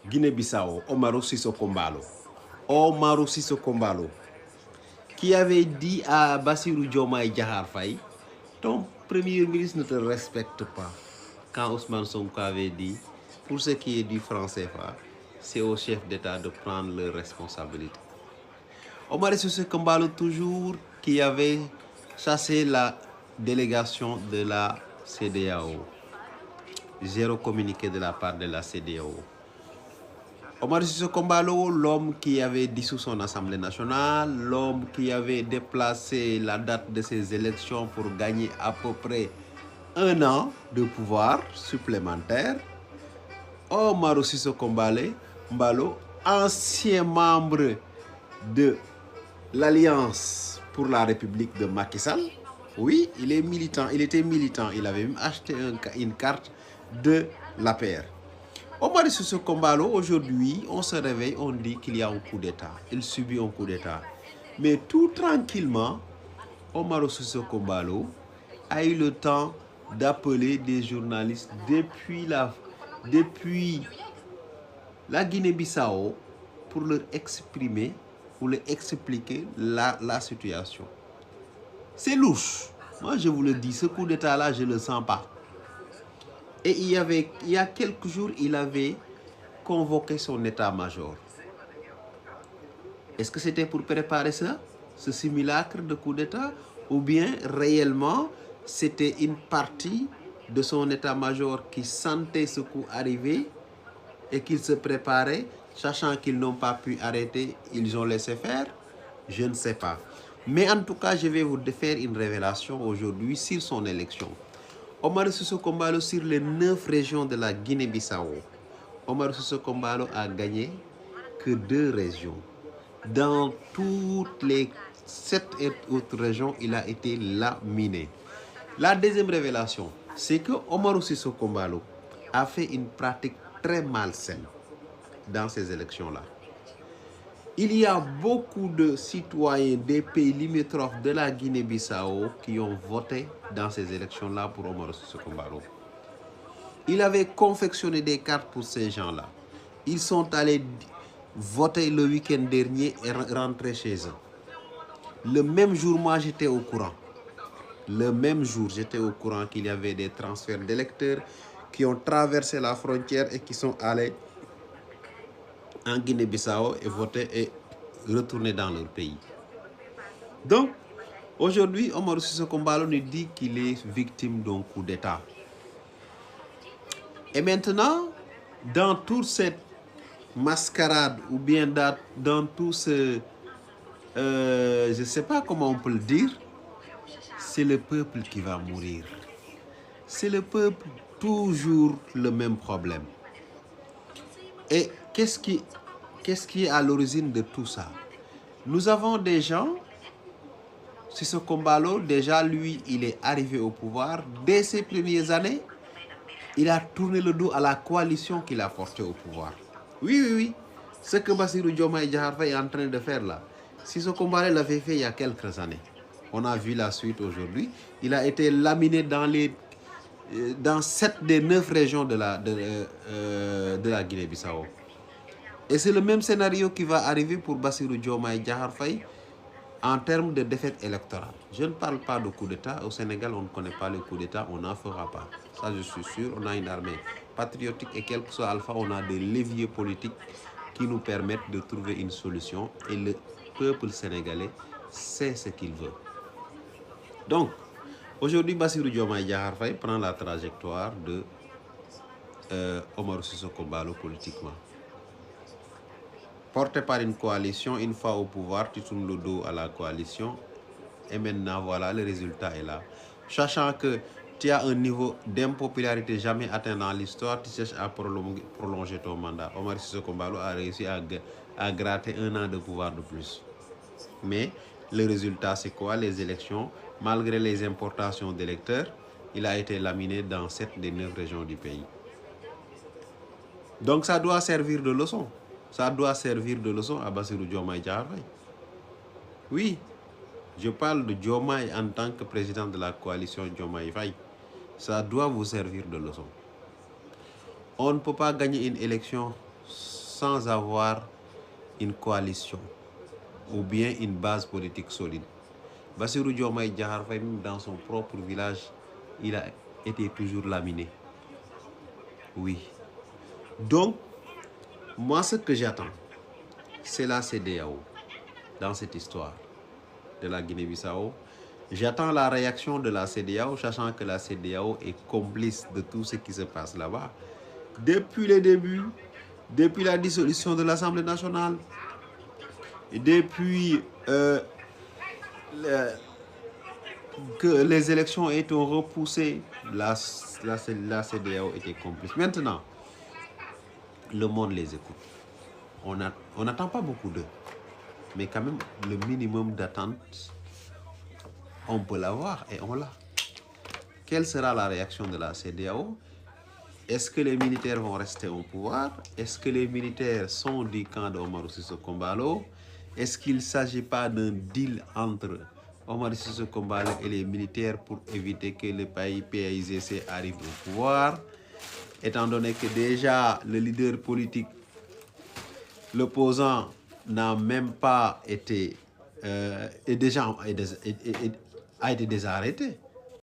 Guinée-Bissau, Omaro Sissoko Mbalo. Omaro Sissoko Mbalo, qui avait dit à Bassirou Diomaye Diakhar Faye, ton premier ministre ne te respecte pas. Quand Ousmane Sonko avait dit, pour ce qui est du franc CFA, c'est au chef d'État de prendre leurs responsabilités. Omaro Sissoko Mbalo, toujours, qui avait chassé la délégation de la CEDEAO. Zéro communiqué de la part de la CEDEAO. Omaro Sissoko Mbalo, l'homme qui avait dissous son Assemblée nationale, l'homme qui avait déplacé la date de ses élections pour gagner à peu près 1 an de pouvoir supplémentaire. Omaro Sissoko Mbalo, ancien membre de l'Alliance pour la République de Macky Sall. Oui, il est militant, il était militant, il avait même acheté une carte de l'APR. Omaro Sissoko Mbalo, aujourd'hui, on se réveille, on dit qu'il y a un coup d'État. Il subit un coup d'État. Mais tout tranquillement, Omaro Sissoko Mbalo a eu le temps d'appeler des journalistes depuis la Guinée-Bissau pour leur exprimer, pour leur expliquer la situation. C'est louche. Moi, je vous le dis, ce coup d'État-là, je ne le sens pas. Et il y a quelques jours, il avait convoqué son état-major. Est-ce que c'était pour préparer ça, ce simulacre de coup d'État, ou bien réellement, c'était une partie de son état-major qui sentait ce coup arriver et qu'il se préparait, sachant qu'ils n'ont pas pu arrêter, ils ont laissé faire? Je ne sais pas. Mais en tout cas, je vais vous faire une révélation aujourd'hui sur son élection. Omaro Sissoko Mbalo, sur les 9 régions de la Guinée-Bissau, Omaro Sissoko Mbalo a gagné que 2 régions. Dans toutes les 7 autres régions, il a été laminé. La deuxième révélation, c'est que Omaro Sissoko Mbalo a fait une pratique très malsaine dans ces élections-là. Il y a beaucoup de citoyens des pays limitrophes de la Guinée-Bissau qui ont voté dans ces élections-là pour Omaro Sissoko Mbalo. Il avait confectionné des cartes pour ces gens-là. Ils sont allés voter le week-end dernier et rentrer chez eux. Le même jour, moi, j'étais au courant. Le même jour, j'étais au courant qu'il y avait des transferts d'électeurs qui ont traversé la frontière et qui sont allés en Guinée-Bissau et voter et retourner dans leur pays. Donc, aujourd'hui, Omaro Sissoko Mbalo nous dit qu'il est victime d'un coup d'État. Et maintenant, dans toute cette mascarade ou bien dans tout ce... je ne sais pas comment on peut le dire, c'est le peuple qui va mourir. C'est le peuple, toujours le même problème. Et qu'est-ce qui est à l'origine de tout ça? Nous avons des gens, Sissoko Mbalo, déjà lui, il est arrivé au pouvoir. Dès ses premières années, il a tourné le dos à la coalition qu'il a portée au pouvoir. Oui. Ce que Bassirou Diomaye Diakhar Faye est en train de faire là, Sissoko Mbalo l'avait fait il y a quelques années. On a vu la suite aujourd'hui. Il a été laminé dans 7 des 9 régions de la Guinée-Bissau. Et c'est le même scénario qui va arriver pour Bassirou Diomaye Diakhar Faye en termes de défaite électorale. Je ne parle pas de coup d'État. Au Sénégal, on ne connaît pas le coup d'État, on n'en fera pas. Ça, je suis sûr. On a une armée patriotique et quel que soit Alpha, on a des leviers politiques qui nous permettent de trouver une solution. Et le peuple sénégalais sait ce qu'il veut. Donc, aujourd'hui, Bassirou Diomaye Diakhar Faye prend la trajectoire de Omaro Sissoko Mbalo politiquement. Porté par une coalition, une fois au pouvoir, tu tournes le dos à la coalition. Et maintenant, voilà, le résultat est là. Sachant que tu as un niveau d'impopularité jamais atteint dans l'histoire, tu cherches à prolonger ton mandat. Omaro Sissoko Mbalo a réussi à gratter 1 an de pouvoir de plus. Mais le résultat, c'est quoi? Les élections, malgré les importations d'électeurs, il a été laminé dans 7 des 9 régions du pays. Donc ça doit servir de leçon. Ça doit servir de leçon à Bassirou Diomaye Diakhar Faye. Oui, je parle de Diomaye en tant que président de la coalition Diomaye Faye. Ça doit vous servir de leçon. On ne peut pas gagner une élection sans avoir une coalition ou bien une base politique solide. Bassirou Diomaye Diakhar Faye, même dans son propre village, il a été toujours laminé. Oui. Donc, moi, ce que j'attends, c'est la CEDEAO dans cette histoire de la Guinée-Bissau. J'attends la réaction de la CEDEAO, sachant que la CEDEAO est complice de tout ce qui se passe là-bas. Depuis les débuts, depuis la dissolution de l'Assemblée nationale, depuis que les élections été repoussées, la CEDEAO était complice. Maintenant, le monde les écoute. On n'attend pas beaucoup d'eux, mais quand même, le minimum d'attente, on peut l'avoir et on l'a. Quelle sera la réaction de la CEDEAO? Est-ce que les militaires vont rester au pouvoir? Est-ce que les militaires sont du camp d'Oumaro Sissoko Embalo? Est-ce qu'il ne s'agit pas d'un deal entre Oumaro Sissoko Embalo et les militaires pour éviter que le pays PAIGC arrive au pouvoir? Étant donné que déjà le leader politique, l'opposant, n'a même pas été a été désarrêté.